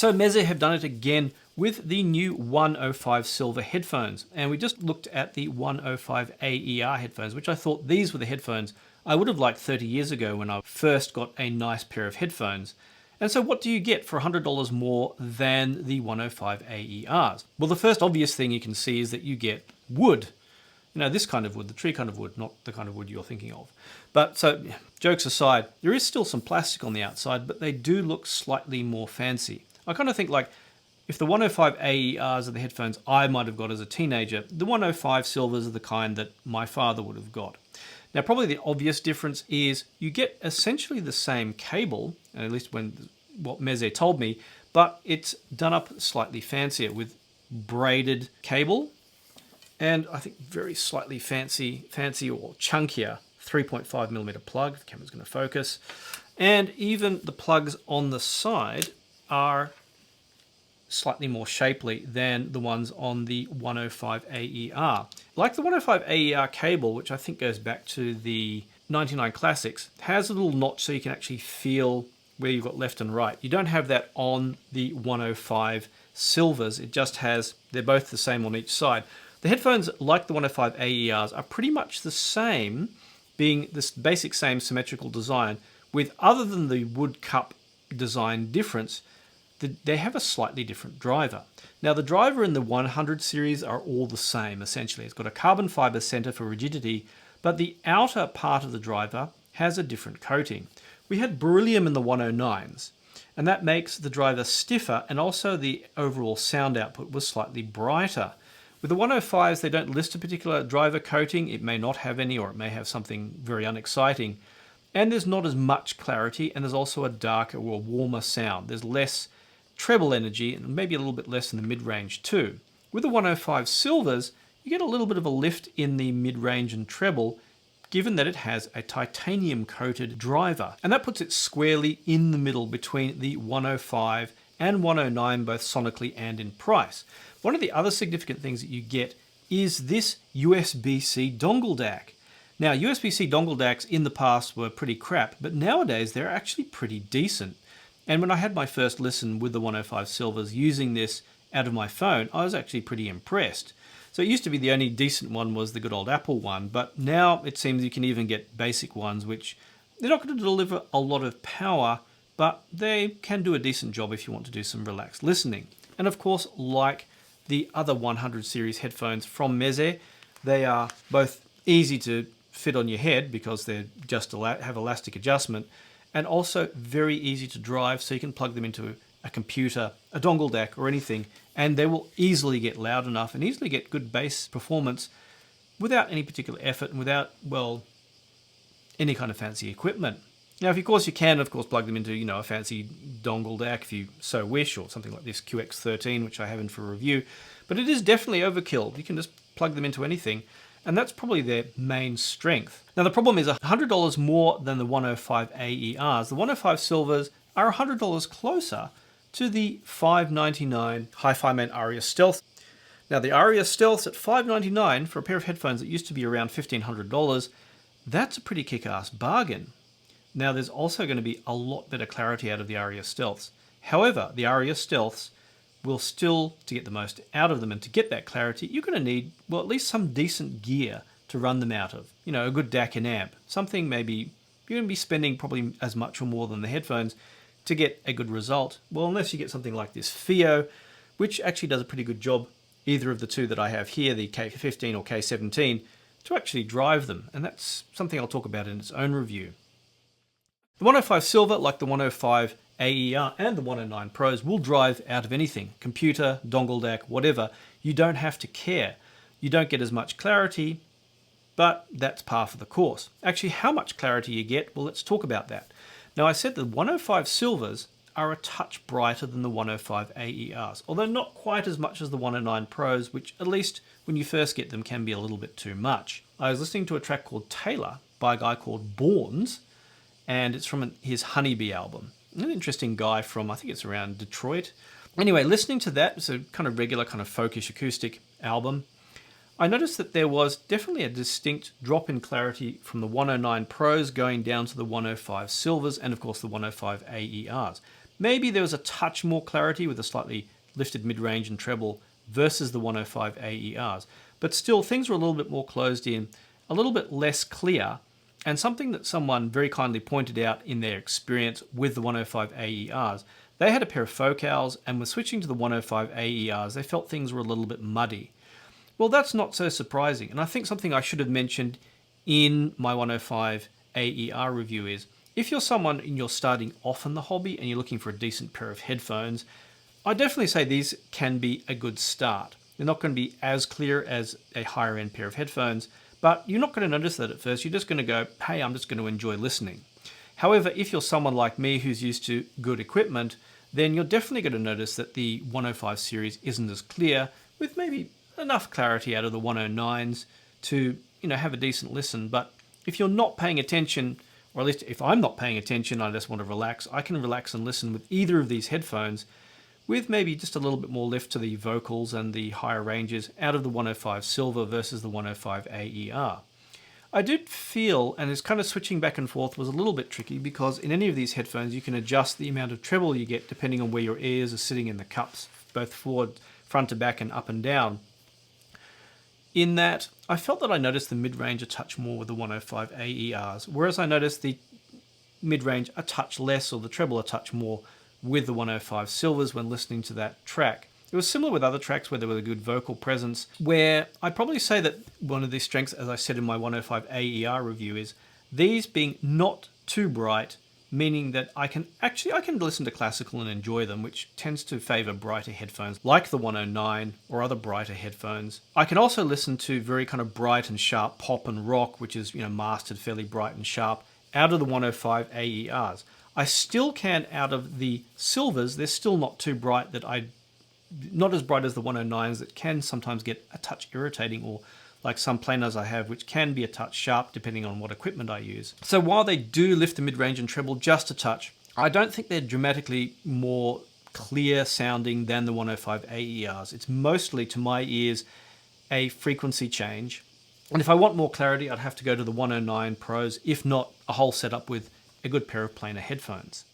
So Meze have done it again with the new 105 Silva headphones. And we just looked at the 105 AER headphones, which I thought these were the headphones I would have liked 30 years ago when I first got a nice pair of headphones. And so what do you get for $100 more than the 105 AERs? Well, the first obvious thing you can see is that you get wood. You know, this kind of wood, the tree kind of wood, not the kind of wood you're thinking of. But so, jokes aside, there is still some plastic on the outside, but they do look slightly more fancy. I kind of think like, if the 105 AERs are the headphones I might have got as a teenager, the 105 Silvers are the kind that my father would have got. Now, probably the obvious difference is you get essentially the same cable, at least what Meze told me, but it's done up slightly fancier with braided cable, and I think very slightly fancy or chunkier 3.5mm plug. The camera's going to focus, and even the plugs on the side are slightly more shapely than the ones on the 105 AER. Like the 105 AER cable, which I think goes back to the 99 Classics, has a little notch so you can actually feel where you've got left and right. You don't have that on the 105 Silvers. It just has, they're both the same on each side. The headphones, like the 105 AERs, are pretty much the same, being this basic same symmetrical design, with other than the wood cup design difference, they have a slightly different driver. Now, the driver in the 100 series are all the same, essentially. It's got a carbon fiber center for rigidity, but the outer part of the driver has a different coating. We had beryllium in the 109s, and that makes the driver stiffer, and also the overall sound output was slightly brighter. With the 105s, they don't list a particular driver coating. It may not have any, or it may have something very unexciting. And there's not as much clarity, and there's also a darker or warmer sound. There's less treble energy, and maybe a little bit less in the mid-range too. With the 105 Silvers, you get a little bit of a lift in the mid-range and treble, given that it has a titanium-coated driver. And that puts it squarely in the middle between the 105 and 109, both sonically and in price. One of the other significant things that you get is this USB-C dongle DAC. Now, USB-C dongle DACs in the past were pretty crap, but nowadays they're actually pretty decent. And when I had my first listen with the 105 Silvers using this out of my phone, I was actually pretty impressed. So it used to be the only decent one was the good old Apple one, but now it seems you can even get basic ones, which they're not going to deliver a lot of power, but they can do a decent job if you want to do some relaxed listening. And of course, like the other 100 series headphones from Meze, they are both easy to fit on your head because they just have elastic adjustment, and also very easy to drive, so you can plug them into a computer, a dongle DAC or anything, and they will easily get loud enough and easily get good bass performance without any particular effort and without, well, any kind of fancy equipment. Now, of course, you can, plug them into, a fancy dongle DAC if you so wish, or something like this QX13, which I have in for review, but it is definitely overkill. You can just plug them into anything, and that's probably their main strength. Now, the problem is $100 more than the 105 AERs. The 105 Silvers are $100 closer to the $599 Hi-Fi Man Aria Stealth. Now, the Aria Stealth's at $599 for a pair of headphones that used to be around $1,500. That's a pretty kick-ass bargain. Now, there's also going to be a lot better clarity out of the Aria Stealths. However, the Aria Stealths will still, to get the most out of them and to get that clarity, you're going to need, well, at least some decent gear to run them out of. A good DAC and amp. Something maybe you're going to be spending probably as much or more than the headphones to get a good result. Well, unless you get something like this FIO, which actually does a pretty good job, either of the two that I have here, the K15 or K17, to actually drive them. And that's something I'll talk about in its own review. The 105 Silver, like the 105 AER and the 109 Pros, will drive out of anything. Computer, dongle DAC, whatever. You don't have to care. You don't get as much clarity, but that's par for the course. Actually, how much clarity you get, well, let's talk about that. Now, I said the 105 Silvers are a touch brighter than the 105 AERs, although not quite as much as the 109 Pros, which at least when you first get them can be a little bit too much. I was listening to a track called Taylor by a guy called Bournes, and it's from his Honeybee album. An interesting guy from, I think it's around Detroit. Anyway, listening to that, it's a kind of regular, kind of folkish acoustic album. I noticed that there was definitely a distinct drop in clarity from the 109 Pros going down to the 105 Silvers and, of course, the 105 AERs. Maybe there was a touch more clarity with a slightly lifted mid-range and treble versus the 105 AERs. But still, things were a little bit more closed in, a little bit less clear, and something that someone very kindly pointed out in their experience with the 105 AERs, they had a pair of focals, and with switching to the 105 AERs, they felt things were a little bit muddy. Well, that's not so surprising, and I think something I should have mentioned in my 105 AER review is, if you're someone and you're starting off in the hobby and you're looking for a decent pair of headphones, I definitely say these can be a good start. They're not going to be as clear as a higher end pair of headphones, but you're not going to notice that at first. You're just going to go, hey, I'm just going to enjoy listening. However, if you're someone like me who's used to good equipment, then you're definitely going to notice that the 105 series isn't as clear, with maybe enough clarity out of the 109s to, have a decent listen. But if you're not paying attention, or at least if I'm not paying attention, I just want to relax, I can relax and listen with either of these headphones, with maybe just a little bit more lift to the vocals and the higher ranges out of the 105 Silva versus the 105 AER. I did feel, and it's kind of switching back and forth was a little bit tricky, because in any of these headphones you can adjust the amount of treble you get depending on where your ears are sitting in the cups, both forward, front to back, and up and down. In that, I felt that I noticed the mid-range a touch more with the 105 AERs, whereas I noticed the mid-range a touch less, or the treble a touch more, with the 105 Silvers when listening to that track. It was similar with other tracks where there was a good vocal presence, where I'd probably say that one of the strengths, as I said in my 105 AER review, is these being not too bright, meaning that I can listen to classical and enjoy them, which tends to favor brighter headphones like the 109 or other brighter headphones. I can also listen to very kind of bright and sharp pop and rock, which is, mastered fairly bright and sharp, out of the 105 AERs. I still can out of the Silvers. They're still not too bright, not as bright as the 109s, that can sometimes get a touch irritating, or like some planers I have, which can be a touch sharp depending on what equipment I use. So while they do lift the mid-range and treble just a touch, I don't think they're dramatically more clear sounding than the 105 AERs. It's mostly, to my ears, a frequency change. And if I want more clarity, I'd have to go to the 109 Pros, if not a whole setup with a good pair of planar headphones.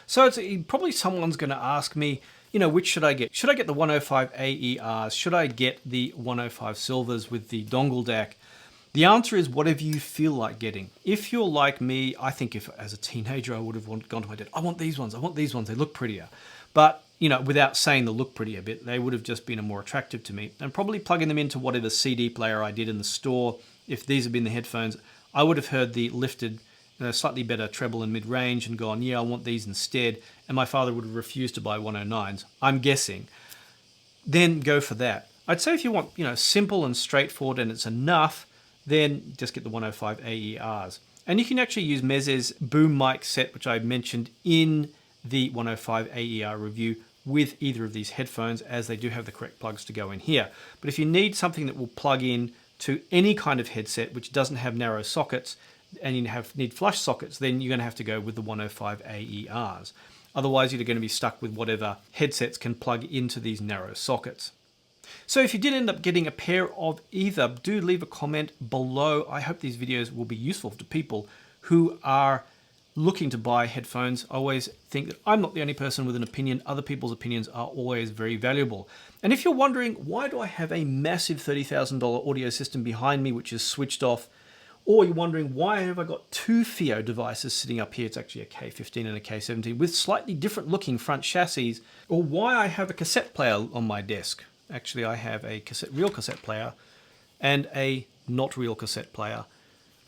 So probably someone's going to ask me, which should I get? Should I get the 105 AERs? Should I get the 105 Silvers with the Dongle DAC? The answer is whatever you feel like getting. If you're like me, I think if as a teenager I would have gone to my dad, I want these ones, they look prettier. But, without saying the look prettier bit, they would have just been more attractive to me. And probably plugging them into whatever CD player I did in the store, if these had been the headphones, I would have heard the lifted, slightly better treble and mid-range and gone, yeah, I want these instead, and my father would have refused to buy 109s, I'm guessing. Then go for that. I'd say if you want, simple and straightforward and it's enough, then just get the 105 AERs. And you can actually use Meze's boom mic set, which I mentioned in the 105 AER review, with either of these headphones, as they do have the correct plugs to go in here. But if you need something that will plug in to any kind of headset which doesn't have narrow sockets, and you need flush sockets, then you're going to have to go with the 105 AERs. Otherwise, you're going to be stuck with whatever headsets can plug into these narrow sockets. So if you did end up getting a pair of either, do leave a comment below. I hope these videos will be useful to people who are looking to buy headphones. I always think that I'm not the only person with an opinion. Other people's opinions are always very valuable. And if you're wondering, why do I have a massive $30,000 audio system behind me which is switched off, or you're wondering, why have I got two FIO devices sitting up here? It's actually a K15 and a K17 with slightly different looking front chassis, or why I have a cassette player on my desk. Actually, I have a real cassette player and a not real cassette player.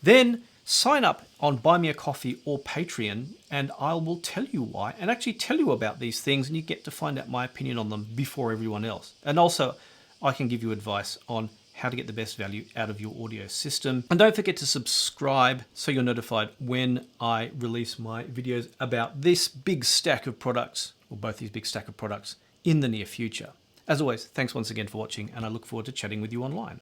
Then sign up on Buy Me a Coffee or Patreon, and I will tell you why, and actually tell you about these things, and you get to find out my opinion on them before everyone else. And also, I can give you advice on how to get the best value out of your audio system. And don't forget to subscribe so you're notified when I release my videos about this big stack of products, or both these big stack of products, in the near future. As always, thanks once again for watching, and I look forward to chatting with you online.